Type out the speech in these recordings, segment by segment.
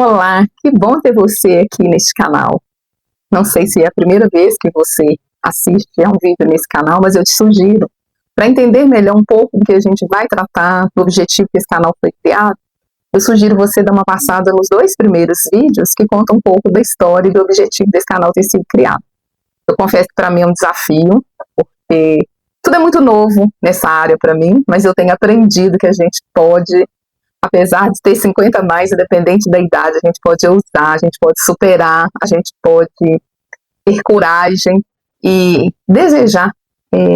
Olá, que bom ter você aqui neste canal. Não sei se é a primeira vez que você assiste a um vídeo nesse canal, mas eu te sugiro, para entender melhor um pouco do que a gente vai tratar, do objetivo que esse canal foi criado, eu sugiro você dar uma passada nos 2 primeiros vídeos que contam um pouco da história e do objetivo desse canal ter sido criado. Eu confesso que para mim é um desafio, porque tudo é muito novo nessa área para mim, mas eu tenho aprendido que a gente pode, apesar de ter 50 a mais, independente da idade, a gente pode ousar, a gente pode superar, a gente pode ter coragem e desejar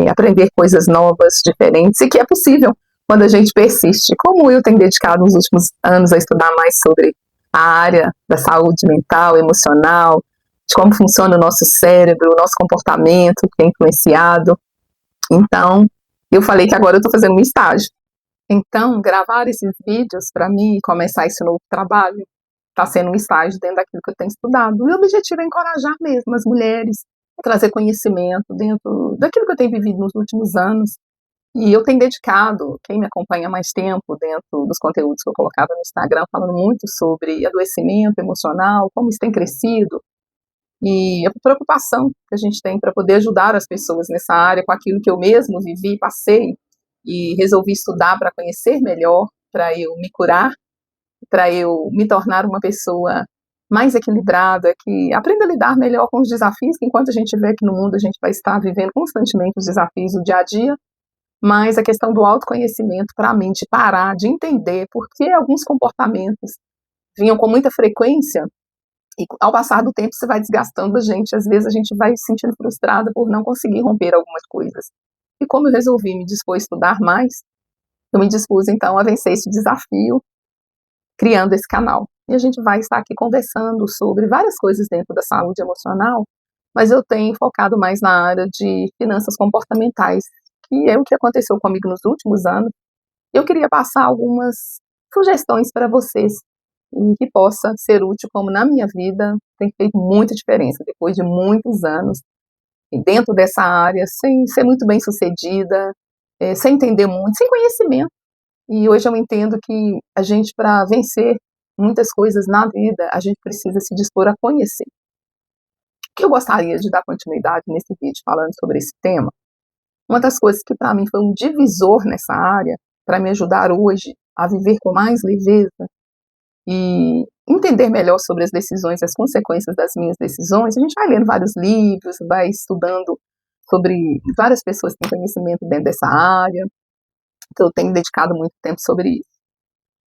aprender coisas novas, diferentes, e que é possível quando a gente persiste. Como eu tenho dedicado nos últimos anos a estudar mais sobre a área da saúde mental, emocional, de como funciona o nosso cérebro, o nosso comportamento, que é influenciado. Então, eu falei que agora eu estou fazendo um estágio. Então, gravar esses vídeos para mim e começar esse novo trabalho está sendo um estágio dentro daquilo que eu tenho estudado. E o objetivo é encorajar mesmo as mulheres a trazer conhecimento dentro daquilo que eu tenho vivido nos últimos anos. E eu tenho dedicado, quem me acompanha há mais tempo, dentro dos conteúdos que eu colocava no Instagram, falando muito sobre adoecimento emocional, como isso tem crescido, e a preocupação que a gente tem para poder ajudar as pessoas nessa área, com aquilo que eu mesmo vivi, passei, e resolvi estudar para conhecer melhor, para eu me curar, para eu me tornar uma pessoa mais equilibrada, que aprenda a lidar melhor com os desafios, que enquanto a gente vê aqui no mundo, a gente vai estar vivendo constantemente os desafios do dia a dia, mas a questão do autoconhecimento, para mim, de parar, de entender por que alguns comportamentos vinham com muita frequência, e ao passar do tempo você vai desgastando a gente, às vezes a gente vai se sentindo frustrada por não conseguir romper algumas coisas. E como eu resolvi me dispor a estudar mais, eu me dispus então a vencer esse desafio, criando esse canal. E a gente vai estar aqui conversando sobre várias coisas dentro da saúde emocional, mas eu tenho focado mais na área de finanças comportamentais, que é o que aconteceu comigo nos últimos anos. Eu queria passar algumas sugestões para vocês, e que possa ser útil, como na minha vida tem feito muita diferença, depois de muitos anos dentro dessa área, sem ser muito bem sucedida, sem entender muito, sem conhecimento. E hoje eu entendo que a gente, para vencer muitas coisas na vida, a gente precisa se dispor a conhecer. O que eu gostaria de dar continuidade nesse vídeo falando sobre esse tema, uma das coisas que para mim foi um divisor nessa área, para me ajudar hoje a viver com mais leveza e entender melhor sobre as decisões e as consequências das minhas decisões, a gente vai lendo vários livros, vai estudando sobre várias pessoas que têm conhecimento dentro dessa área, então eu tenho dedicado muito tempo sobre isso.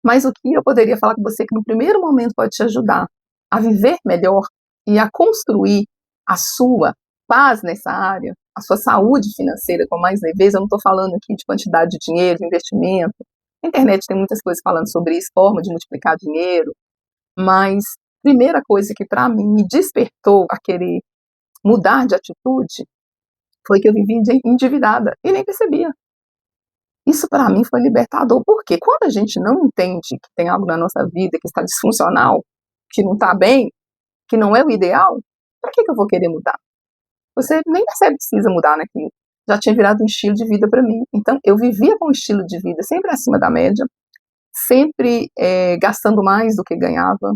Mas o que eu poderia falar com você que no primeiro momento pode te ajudar a viver melhor e a construir a sua paz nessa área, a sua saúde financeira com mais leveza. Eu não estou falando aqui de quantidade de dinheiro, de investimento. Na internet tem muitas coisas falando sobre isso, forma de multiplicar dinheiro, mas a primeira coisa que para mim me despertou a querer mudar de atitude foi que eu vivi endividada e nem percebia. Isso para mim foi libertador, porque quando a gente não entende que tem algo na nossa vida que está disfuncional, que não está bem, que não é o ideal, para que eu vou querer mudar? Você nem percebe que precisa mudar naquilo. Já tinha virado um estilo de vida para mim. Então, eu vivia com um estilo de vida sempre acima da média, sempre gastando mais do que ganhava,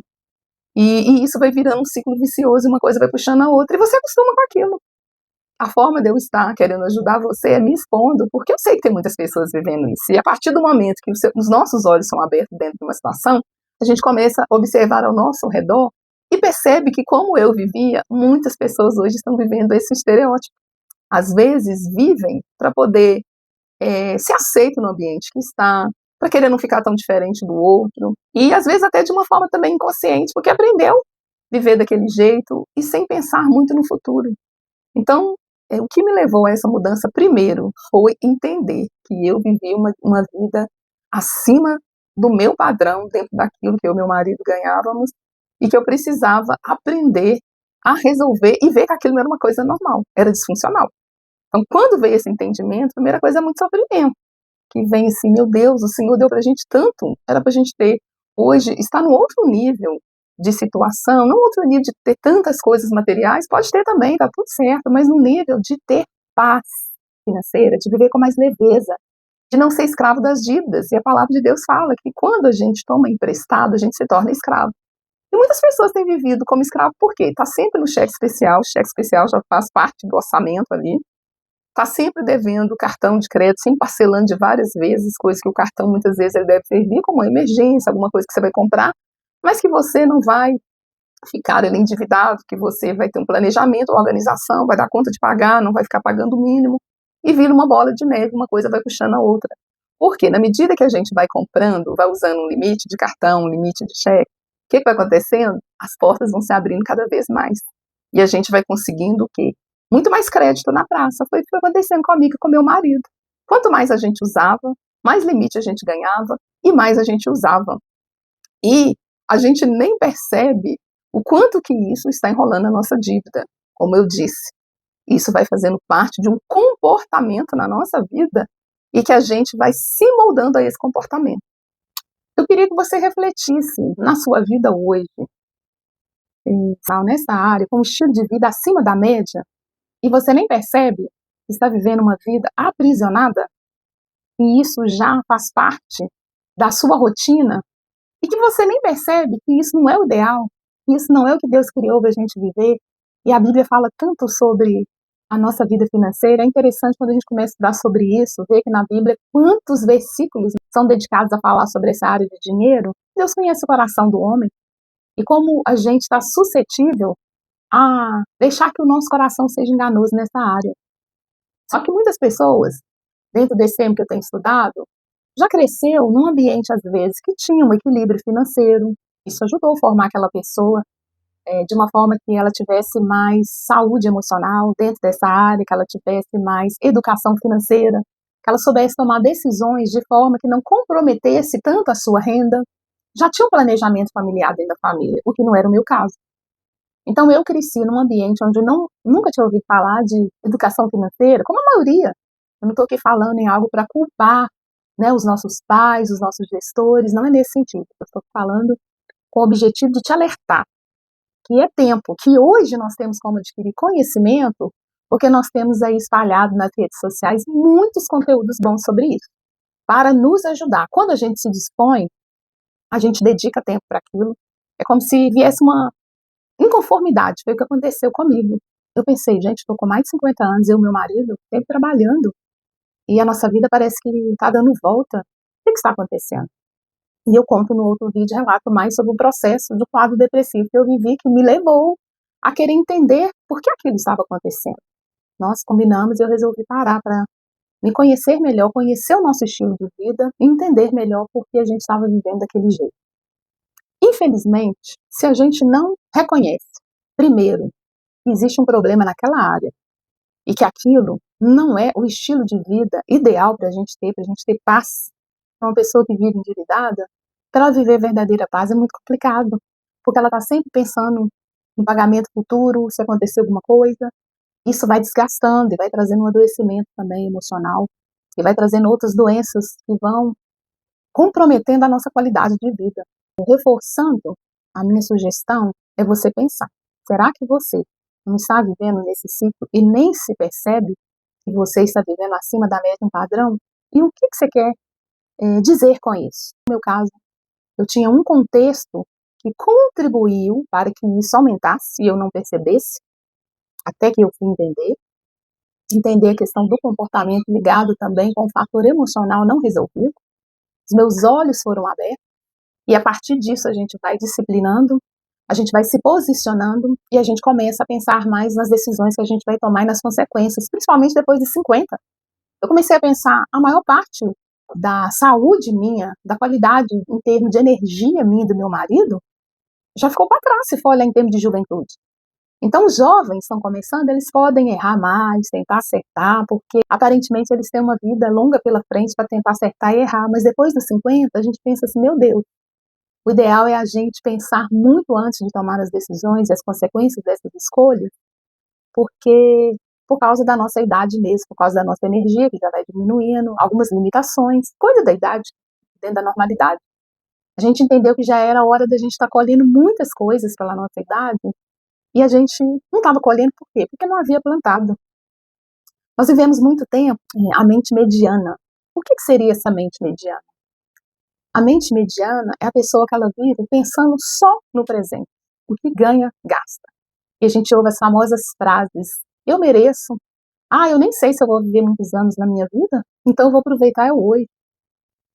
e isso vai virando um ciclo vicioso, uma coisa vai puxando a outra, e você acostuma com aquilo. A forma de eu estar querendo ajudar você é me expondo, porque eu sei que tem muitas pessoas vivendo isso, e a partir do momento que os nossos olhos são abertos dentro de uma situação, a gente começa a observar ao nosso redor, e percebe que, como eu vivia, muitas pessoas hoje estão vivendo esse estereótipo. Às vezes vivem para poder se aceitar no ambiente que está, para querer não ficar tão diferente do outro, e às vezes até de uma forma também inconsciente, porque aprendeu a viver daquele jeito e sem pensar muito no futuro. Então, o que me levou a essa mudança primeiro foi entender que eu vivi uma vida acima do meu padrão, dentro daquilo que eu e meu marido ganhávamos, e que eu precisava aprender a resolver e ver que aquilo não era uma coisa normal, era disfuncional. Então, quando veio esse entendimento, a primeira coisa é muito sofrimento, que vem assim, meu Deus, o Senhor deu pra gente tanto, era pra gente ter, hoje, está no outro nível de situação, não outro nível de ter tantas coisas materiais, pode ter também, tá tudo certo, mas no nível de ter paz financeira, de viver com mais leveza, de não ser escravo das dívidas. E a palavra de Deus fala que quando a gente toma emprestado, a gente se torna escravo. E muitas pessoas têm vivido como escravo por quê? Está sempre no o cheque especial já faz parte do orçamento ali, está sempre devendo cartão de crédito, sempre parcelando de várias vezes, coisas que o cartão muitas vezes ele deve servir como uma emergência, alguma coisa que você vai comprar, mas que você não vai ficar ali endividado, que você vai ter um planejamento, uma organização, vai dar conta de pagar, não vai ficar pagando o mínimo, e vira uma bola de neve, uma coisa vai puxando a outra. Porque na medida que a gente vai comprando, vai usando um limite de cartão, um limite de cheque, o que vai acontecendo? As portas vão se abrindo cada vez mais. E a gente vai conseguindo o quê? Muito mais crédito na praça. Foi o que foi acontecendo comigo e com meu marido. Quanto mais a gente usava, mais limite a gente ganhava e mais a gente usava. E a gente nem percebe o quanto que isso está enrolando a nossa dívida. Como eu disse, isso vai fazendo parte de um comportamento na nossa vida e que a gente vai se moldando a esse comportamento. Eu queria que você refletisse na sua vida hoje, nessa área, com um estilo de vida acima da média, e você nem percebe que está vivendo uma vida aprisionada, e isso já faz parte da sua rotina, e que você nem percebe que isso não é o ideal, que isso não é o que Deus criou para a gente viver. E a Bíblia fala tanto sobre a nossa vida financeira. É interessante quando a gente começa a estudar sobre isso, ver que na Bíblia quantos versículos são dedicados a falar sobre essa área de dinheiro. Deus conhece o coração do homem e como a gente está suscetível a deixar que o nosso coração seja enganoso nessa área. Só que muitas pessoas, dentro desse tempo que eu tenho estudado, já cresceu num ambiente, às vezes, que tinha um equilíbrio financeiro. Isso ajudou a formar aquela pessoa de uma forma que ela tivesse mais saúde emocional dentro dessa área, que ela tivesse mais educação financeira, que ela soubesse tomar decisões de forma que não comprometesse tanto a sua renda. Já tinha um planejamento familiar dentro da família, o que não era o meu caso. Então, eu cresci num ambiente onde eu nunca tinha ouvido falar de educação financeira, como a maioria. Eu não estou aqui falando em algo para culpar, né, os nossos pais, os nossos gestores, não é nesse sentido. Eu estou falando com o objetivo de te alertar que é tempo, que hoje nós temos como adquirir conhecimento, porque nós temos aí espalhado nas redes sociais muitos conteúdos bons sobre isso, para nos ajudar. Quando a gente se dispõe, a gente dedica tempo para aquilo, é como se viesse uma inconformidade, foi o que aconteceu comigo. Eu pensei, gente, estou com mais de 50 anos, eu e meu marido, sempre trabalhando, e a nossa vida parece que está dando volta. O que está acontecendo? E eu conto no outro vídeo, relato mais sobre o processo do quadro depressivo que eu vivi, que me levou a querer entender por que aquilo estava acontecendo. Nós combinamos e eu resolvi parar para me conhecer melhor, conhecer o nosso estilo de vida e entender melhor por que a gente estava vivendo daquele jeito. Infelizmente, se a gente não reconhece, primeiro, que existe um problema naquela área e que aquilo não é o estilo de vida ideal para a gente ter paz. Uma pessoa que vive endividada, para ela viver verdadeira paz é muito complicado, porque ela está sempre pensando em pagamento futuro, se acontecer alguma coisa. Isso vai desgastando e vai trazendo um adoecimento também emocional, e vai trazendo outras doenças que vão comprometendo a nossa qualidade de vida. Reforçando, a minha sugestão é você pensar, será que você não está vivendo nesse ciclo e nem se percebe que você está vivendo acima da média, um padrão? E o que você quer dizer com isso? No meu caso, eu tinha um contexto que contribuiu para que isso aumentasse e eu não percebesse, até que eu fui entender a questão do comportamento ligado também com o fator emocional não resolvido. Os meus olhos foram abertos e a partir disso a gente vai disciplinando, a gente vai se posicionando e a gente começa a pensar mais nas decisões que a gente vai tomar e nas consequências, principalmente depois de 50. Eu comecei a pensar, a maior parte da saúde minha, da qualidade em termos de energia minha e do meu marido, já ficou para trás, se for olhar em termos de juventude. Então, os jovens estão começando, eles podem errar mais, tentar acertar, porque aparentemente eles têm uma vida longa pela frente para tentar acertar e errar, mas depois dos 50, a gente pensa assim, meu Deus, o ideal é a gente pensar muito antes de tomar as decisões e as consequências dessas escolhas, porque por causa da nossa idade mesmo, por causa da nossa energia, que já vai diminuindo, algumas limitações, coisa da idade, dentro da normalidade. A gente entendeu que já era hora da gente estar colhendo muitas coisas pela nossa idade, e a gente não estava colhendo por quê? Porque não havia plantado. Nós vivemos muito tempo a mente mediana. O que seria essa mente mediana? A mente mediana é a pessoa que ela vive pensando só no presente. O que ganha, gasta. E a gente ouve as famosas frases: eu mereço. Ah, eu nem sei se eu vou viver muitos anos na minha vida, então eu vou aproveitar eu hoje.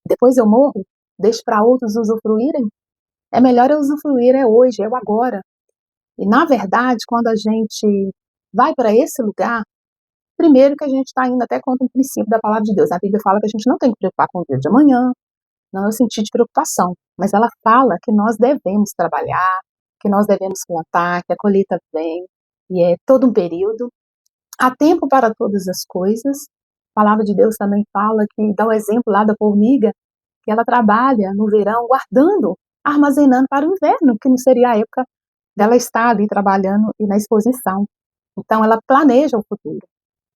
Depois eu morro, deixo para outros usufruírem. É melhor eu usufruir hoje, eu agora. E na verdade, quando a gente vai para esse lugar, primeiro que a gente está indo até contra o princípio da palavra de Deus. A Bíblia fala que a gente não tem que preocupar com o dia de amanhã, não é o sentido de preocupação, mas ela fala que nós devemos trabalhar, que nós devemos plantar, que a colheita vem, e é todo um período. Há tempo para todas as coisas. A palavra de Deus também fala que dá o exemplo lá da formiga, que ela trabalha no verão guardando, armazenando para o inverno, que não seria a época dela estar ali trabalhando e na exposição. Então ela planeja o futuro.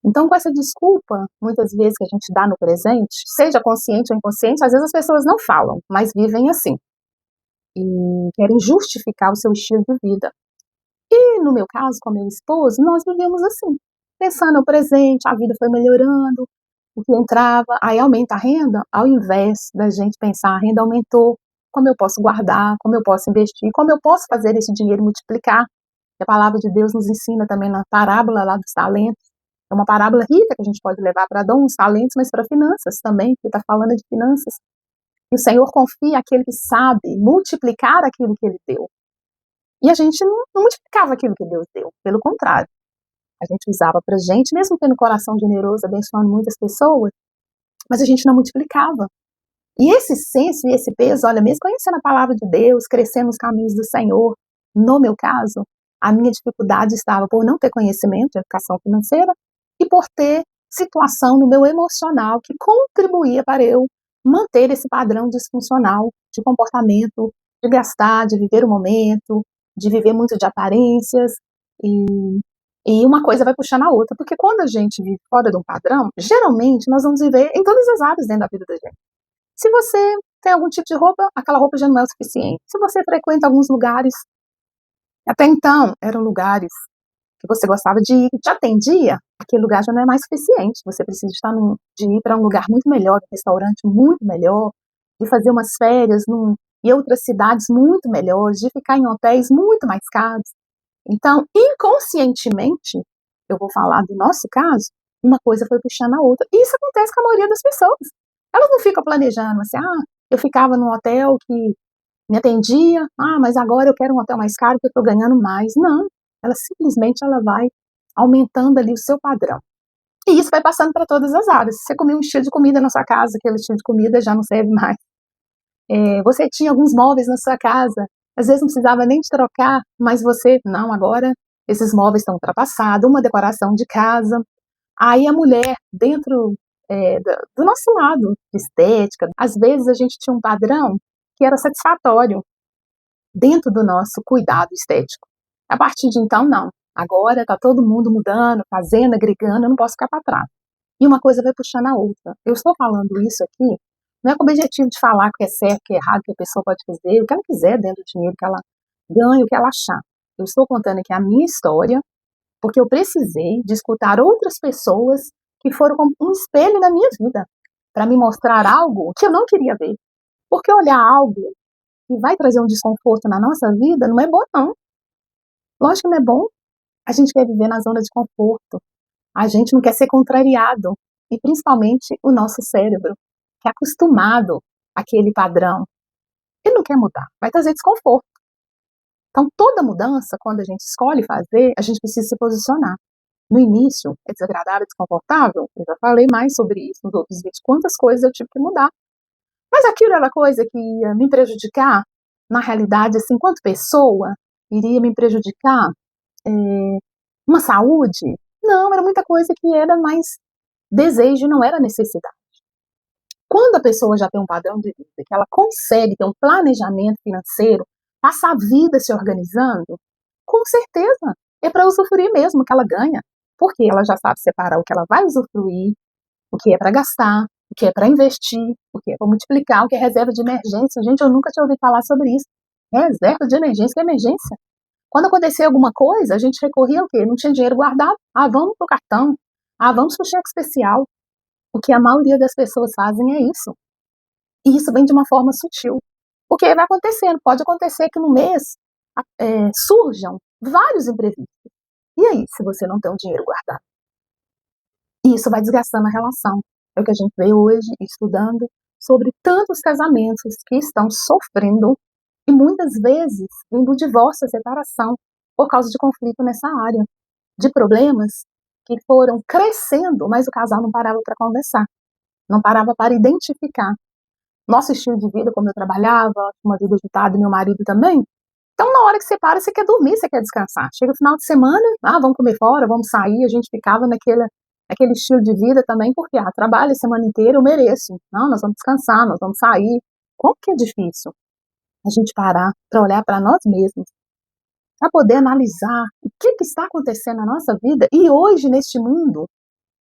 Então, com essa desculpa, muitas vezes que a gente dá no presente, seja consciente ou inconsciente, às vezes as pessoas não falam, mas vivem assim. E querem justificar o seu estilo de vida. E no meu caso, com meu esposo, nós vivemos assim. Pensando no presente, a vida foi melhorando, o que entrava, aí aumenta a renda, ao invés da gente pensar, a renda aumentou, como eu posso guardar, como eu posso investir, como eu posso fazer esse dinheiro multiplicar. A palavra de Deus nos ensina também na parábola lá dos talentos. É uma parábola rica que a gente pode levar para dons, talentos, mas para finanças também, que está falando de finanças. E o Senhor confia aquele que sabe multiplicar aquilo que ele deu. E a gente não multiplicava aquilo que Deus deu, pelo contrário. A gente usava para a gente, mesmo tendo um coração generoso, abençoando muitas pessoas, mas a gente não multiplicava. E esse senso e esse peso, olha, mesmo conhecendo a palavra de Deus, crescendo nos caminhos do Senhor, no meu caso, a minha dificuldade estava por não ter conhecimento de educação financeira e por ter situação no meu emocional que contribuía para eu manter esse padrão disfuncional de comportamento, de gastar, de viver o momento, de viver muito de aparências, e uma coisa vai puxando a outra, porque quando a gente vive fora de um padrão, geralmente nós vamos viver em todas as áreas dentro da vida da gente. Se você tem algum tipo de roupa, aquela roupa já não é o suficiente. Se você frequenta alguns lugares, até então eram lugares que você gostava de ir, que te atendia, aquele lugar já não é mais suficiente. Você precisa de ir para um lugar muito melhor, um restaurante muito melhor, de fazer umas férias em outras cidades muito melhores, de ficar em hotéis muito mais caros. Então, inconscientemente, eu vou falar do nosso caso, uma coisa foi puxando a outra. E isso acontece com a maioria das pessoas. Elas não ficam planejando assim, eu ficava num hotel que me atendia, mas agora eu quero um hotel mais caro porque eu estou ganhando mais. Não, ela vai aumentando ali o seu padrão. E isso vai passando para todas as áreas. Se você comia um estilo de comida na sua casa, aquele estilo de comida já não serve mais. Você tinha alguns móveis na sua casa, às vezes não precisava nem de trocar, mas você, não, agora esses móveis estão ultrapassados, uma decoração de casa. Aí a mulher, dentro do nosso lado de estética, às vezes a gente tinha um padrão que era satisfatório dentro do nosso cuidado estético. A partir de então, não. Agora está todo mundo mudando, fazendo, agregando, eu não posso ficar para trás. E uma coisa vai puxando a outra. Eu estou falando isso aqui, não é com o objetivo de falar que é certo, que é errado, que a pessoa pode fazer o que ela quiser dentro do dinheiro que ela ganha, o que ela achar. Eu estou contando aqui a minha história, porque eu precisei de escutar outras pessoas que foram como um espelho na minha vida, para me mostrar algo que eu não queria ver. Porque olhar algo que vai trazer um desconforto na nossa vida não é bom, não. Lógico que não é bom. A gente quer viver na zona de conforto. A gente não quer ser contrariado. E principalmente o nosso cérebro, que é acostumado àquele padrão. Ele não quer mudar, vai trazer desconforto. Então, toda mudança, quando a gente escolhe fazer, a gente precisa se posicionar. No início, é desagradável, desconfortável. Eu já falei mais sobre isso nos outros vídeos. Quantas coisas eu tive que mudar. Mas aquilo era coisa que ia me prejudicar, na realidade, assim, quanto pessoa, iria me prejudicar uma saúde? Não, era muita coisa que era mais desejo e não era necessidade. Quando a pessoa já tem um padrão de vida, que ela consegue ter um planejamento financeiro, passar a vida se organizando, com certeza é para usufruir mesmo que ela ganha, porque ela já sabe separar o que ela vai usufruir, o que é para gastar, o que é para investir, o que é para multiplicar, o que é reserva de emergência. Gente, eu nunca tinha ouvido falar sobre isso. Reserva de emergência, que é emergência? Quando acontecia alguma coisa, a gente recorria ao quê? Não tinha dinheiro guardado? Vamos pro cartão. Vamos pro cheque especial. O que a maioria das pessoas fazem é isso. E isso vem de uma forma sutil. Porque vai acontecendo, pode acontecer que no mês surjam vários imprevistos. E aí, se você não tem um dinheiro guardado? E isso vai desgastando a relação. É o que a gente vê hoje, estudando sobre tantos casamentos que estão sofrendo e muitas vezes vindo divórcio, separação, por causa de conflito nessa área, de problemas que foram crescendo, mas o casal não parava para conversar, não parava para identificar. Nosso estilo de vida, como eu trabalhava, uma vida agitada, e meu marido também. Então, na hora que você para, você quer dormir, você quer descansar. Chega o final de semana, vamos comer fora, vamos sair, a gente ficava naquele estilo de vida também, porque, trabalho a semana inteira, eu mereço. Não, nós vamos descansar, nós vamos sair. Como que é difícil a gente parar para olhar para nós mesmos, para poder analisar o que está acontecendo na nossa vida e hoje, neste mundo,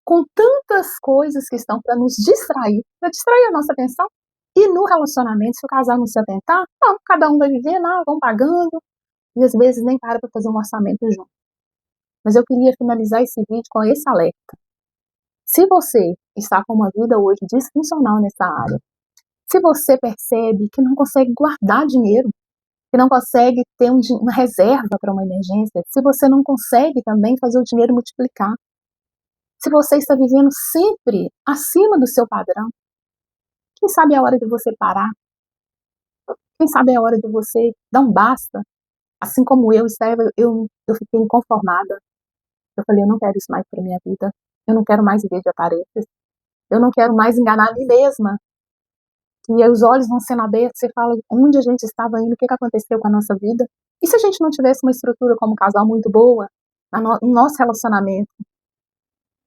com tantas coisas que estão para nos distrair, para distrair a nossa atenção. E no relacionamento, se o casal não se atentar, não, cada um vai viver, vão pagando, e às vezes nem para fazer um orçamento junto. Mas eu queria finalizar esse vídeo com esse alerta. Se você está com uma vida hoje disfuncional nessa área, se você percebe que não consegue guardar dinheiro, que não consegue ter uma reserva para uma emergência, se você não consegue também fazer o dinheiro multiplicar, se você está vivendo sempre acima do seu padrão, quem sabe é a hora de você parar? Quem sabe é a hora de você dar um basta? Assim como eu estava, eu fiquei inconformada. Eu falei, eu não quero isso mais para minha vida. Eu não quero mais viver de aparências. Eu não quero mais enganar a mim mesma. E aí os olhos vão sendo abertos, você fala onde a gente estava indo, o que aconteceu com a nossa vida. E se a gente não tivesse uma estrutura como casal muito boa, no nosso relacionamento,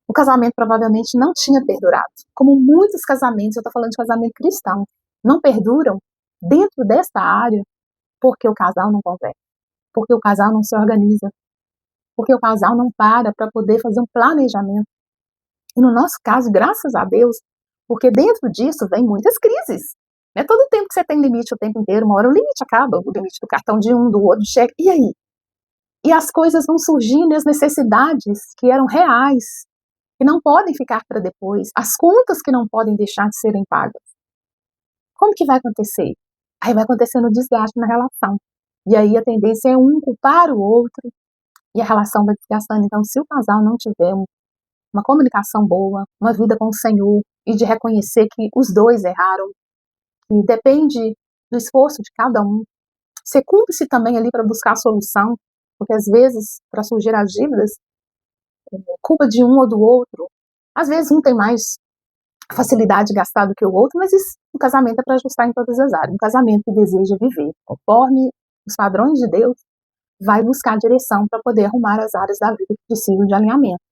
o casamento provavelmente não tinha perdurado. Como muitos casamentos, eu estou falando de casamento cristão, não perduram dentro desta área porque o casal não conversa, porque o casal não se organiza, porque o casal não para poder fazer um planejamento. E no nosso caso, graças a Deus, porque dentro disso vem muitas crises. Não é todo tempo que você tem limite o tempo inteiro, uma hora o limite acaba, o limite do cartão de um, do outro, do cheque, e aí? E as coisas vão surgindo, e as necessidades que eram reais, que não podem ficar para depois, as contas que não podem deixar de serem pagas. Como que vai acontecer? Aí vai acontecendo o desgaste na relação. E aí a tendência é um culpar o outro, e a relação vai desgastando. Então, se o casal não tiver uma comunicação boa, uma vida com o Senhor, e de reconhecer que os dois erraram, que depende do esforço de cada um, ser cúmplice também ali para buscar a solução, porque às vezes, para surgir as dívidas, culpa de um ou do outro, às vezes um tem mais facilidade de gastar do que o outro, mas isso, o casamento é para ajustar em todas as áreas. Um casamento que deseja viver conforme os padrões de Deus, vai buscar direção para poder arrumar as áreas da vida que precisam de alinhamento.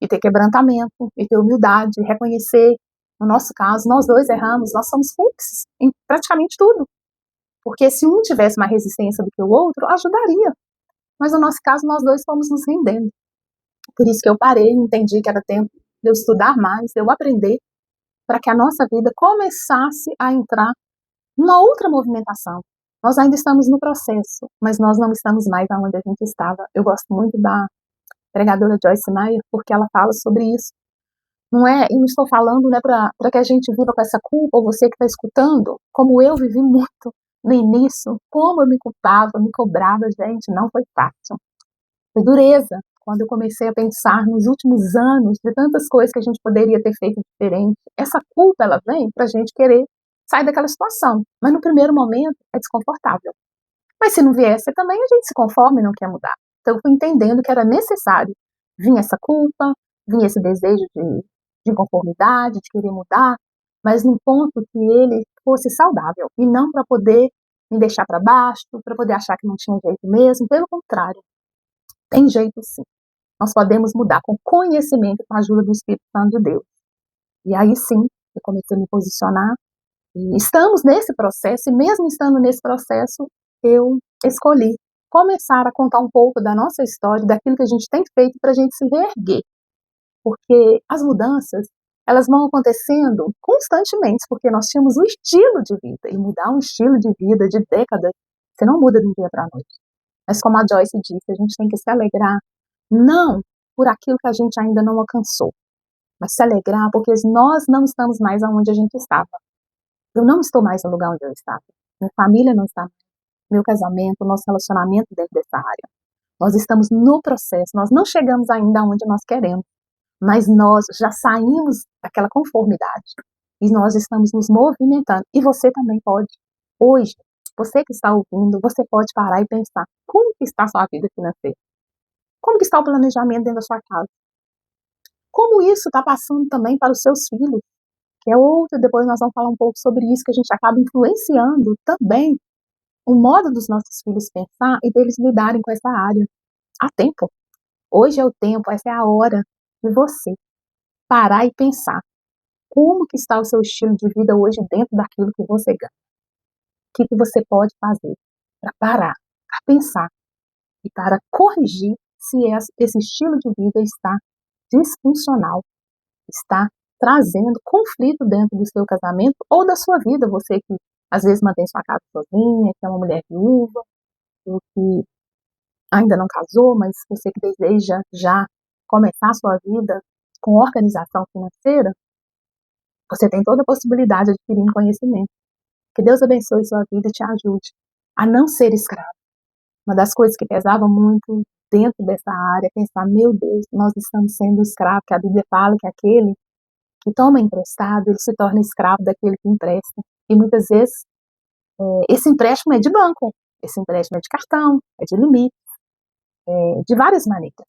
E ter quebrantamento, e ter humildade, e reconhecer, no nosso caso, nós dois erramos, nós somos cúmplices em praticamente tudo. Porque se um tivesse mais resistência do que o outro, ajudaria. Mas no nosso caso, nós dois fomos nos rendendo. Por isso que eu parei, entendi que era tempo de eu estudar mais, de eu aprender, para que a nossa vida começasse a entrar numa outra movimentação. Nós ainda estamos no processo, mas nós não estamos mais aonde a gente estava. Eu gosto muito da pregadora Joyce Meyer, porque ela fala sobre isso. Não é, e não estou falando, né, para que a gente viva com essa culpa, ou você que está escutando, como eu vivi muito no início, como eu me culpava, me cobrava, gente, não foi fácil. Foi dureza, quando eu comecei a pensar nos últimos anos de tantas coisas que a gente poderia ter feito diferente. Essa culpa, ela vem para a gente querer sair daquela situação, mas no primeiro momento é desconfortável. Mas se não viesse também, a gente se conforma e não quer mudar. Então eu fui entendendo que era necessário vir essa culpa, vir esse desejo de inconformidade, de querer mudar, mas num ponto que ele fosse saudável, e não para poder me deixar para baixo, para poder achar que não tinha jeito mesmo, pelo contrário, tem jeito sim. Nós podemos mudar com conhecimento e com a ajuda do Espírito Santo de Deus. E aí sim, eu comecei a me posicionar, e estamos nesse processo, e mesmo estando nesse processo, eu escolhi começar a contar um pouco da nossa história, daquilo que a gente tem feito para a gente se reerguer. Porque as mudanças, elas vão acontecendo constantemente, porque nós tínhamos um estilo de vida, e mudar um estilo de vida de décadas, você não muda de um dia para a noite. Mas como a Joyce disse, a gente tem que se alegrar, não por aquilo que a gente ainda não alcançou, mas se alegrar porque nós não estamos mais aonde a gente estava. Eu não estou mais no lugar onde eu estava. Minha família não está mais. Meu casamento, nosso relacionamento dentro dessa área. Nós estamos no processo, nós não chegamos ainda onde nós queremos, mas nós já saímos daquela conformidade e nós estamos nos movimentando. E você também pode. Hoje, você que está ouvindo, você pode parar e pensar, como que está a sua vida financeira? Como que está o planejamento dentro da sua casa? Como isso está passando também para os seus filhos? Que é outro, depois nós vamos falar um pouco sobre isso, que a gente acaba influenciando também o modo dos nossos filhos pensar e deles lidarem com essa área. Há tempo. Hoje é o tempo, essa é a hora de você parar e pensar como que está o seu estilo de vida hoje dentro daquilo que você ganha. O que você pode fazer para parar, para pensar e para corrigir se esse estilo de vida está disfuncional, está trazendo conflito dentro do seu casamento ou da sua vida, você que às vezes mantém sua casa sozinha, que é uma mulher viúva, ou que ainda não casou, mas você que deseja já começar a sua vida com organização financeira, você tem toda a possibilidade de adquirir conhecimento. Que Deus abençoe sua vida e te ajude a não ser escravo. Uma das coisas que pesava muito dentro dessa área é pensar, meu Deus, nós estamos sendo escravos, que a Bíblia fala que aquele que toma emprestado, ele se torna escravo daquele que empresta. E muitas vezes, esse empréstimo é de banco, esse empréstimo é de cartão, é de limite, de várias maneiras.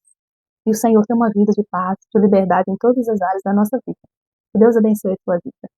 E o Senhor tem uma vida de paz, de liberdade em todas as áreas da nossa vida. Que Deus abençoe a sua vida.